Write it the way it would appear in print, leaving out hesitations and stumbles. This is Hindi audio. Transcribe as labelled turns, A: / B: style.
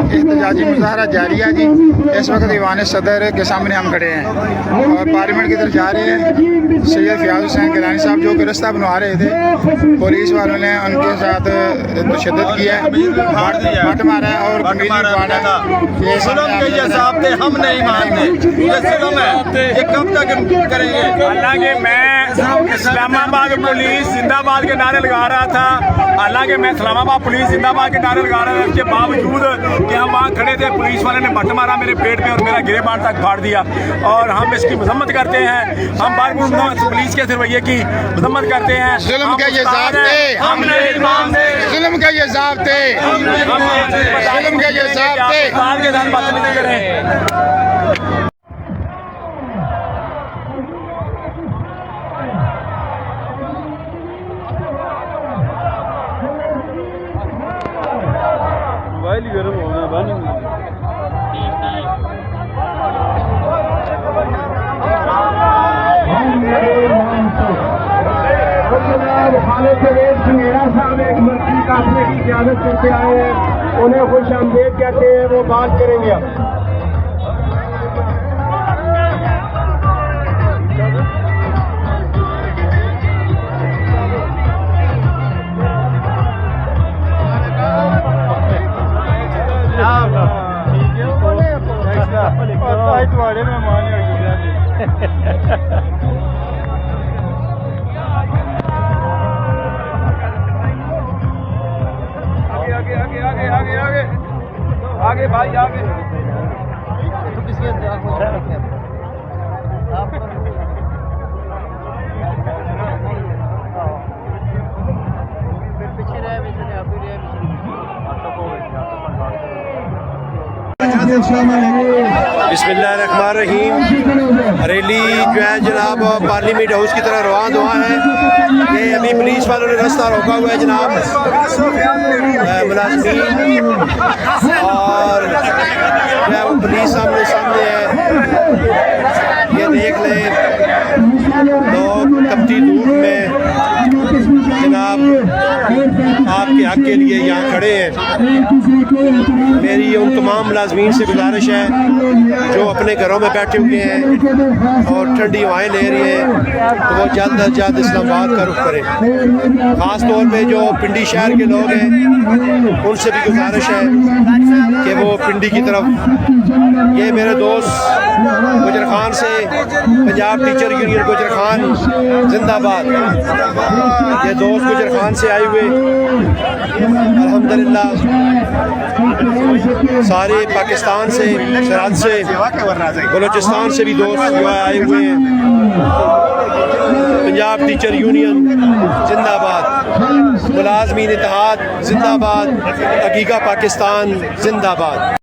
A: एहतजाजी मुजाहरा जारी है जी। इस वक्त दीवान सदर के सामने हम खड़े हैं और पार्लियामेंट की तरफ जा रहे हैं। सैयद फयाज हुसैन गिलानी साहब जो कि रास्ता बनवा रहे थे, पुलिस वालों ने उनके साथ तशद्दुद किया है, बट मारा है और
B: जुल्म के ये ज़ाब्ते हम नहीं मानते, ये जुल्म है, ये कब तक करेंगे।
C: हालांकि मैं इस्लामाबाद पुलिस जिंदाबाद के नारे लगा रहा था, हालांकि मैं इस्लामाबाद पुलिस जिंदाबाद के नारे लगा रहा था, इसके बावजूद कि हम वहाँ खड़े थे, पुलिस वाले ने बट मारा मेरे पेट में और मेरा गिरेबान तक फाड़ दिया। और हम इसकी मजम्मत करते हैं, हम बार पुलिस के रवैये की मजम्मत करते हैं।
A: जुल्म के ये ज़ाब्ते
B: हम नहीं मानते,
A: जुल्म के ये ज़ाब्ते, जुल्म के ये ज़ाब्ते
C: के साथ बदतमीजी करें।
D: मोबाइल ही गर्म हो गया बन
E: खालिद जवेद सिंघेड़ा साहब एक मंत्री काफिले की क़यादत करके आए हैं, उन्हें खुश आमदीद कहते हैं, वो बात करेंगे अब।
B: आगे भाई आगे।
D: बिस्मिल्लाहिर्रहमानिर्रहीम। रैली जो है जनाब पार्लियामेंट हाउस की तरह रवान हुआ है। ये अभी पुलिस वालों ने रास्ता रोका हुआ है जनाब, मुलाजिमीन और जो है वो पुलिस सामने सामने है, ये देख लें लोग तपती धूप में जनाब आपके हक के लिए यहाँ खड़े हैं। मेरी उन तमाम मुलाजमीन से गुजारिश है जो अपने घरों में बैठे हुए हैं और ठंडी हवाएं ले रही हैं, तो वो जल्द अज जल्द इस्लामाबाद का रुख करें। ख़ास तौर पे जो पिंडी शहर के लोग हैं उनसे भी गुजारिश है कि वो पिंडी की तरफ, ये मेरे दोस्त गुजर खान से, पंजाब टीचर यूनियन गुजर खान जिंदाबाद, ये दोस्त गुजर खान से आए हुए अल्हम्दुलिल्लाह, सारे पाकिस्तान से, सरहद से, बलूचिस्तान से भी दोस्त जो आए हुए हैं। पंजाब टीचर यूनियन जिंदाबाद, मुलाजमीन इत्तेहाद जिंदाबाद, हकीका पाकिस्तान जिंदाबाद।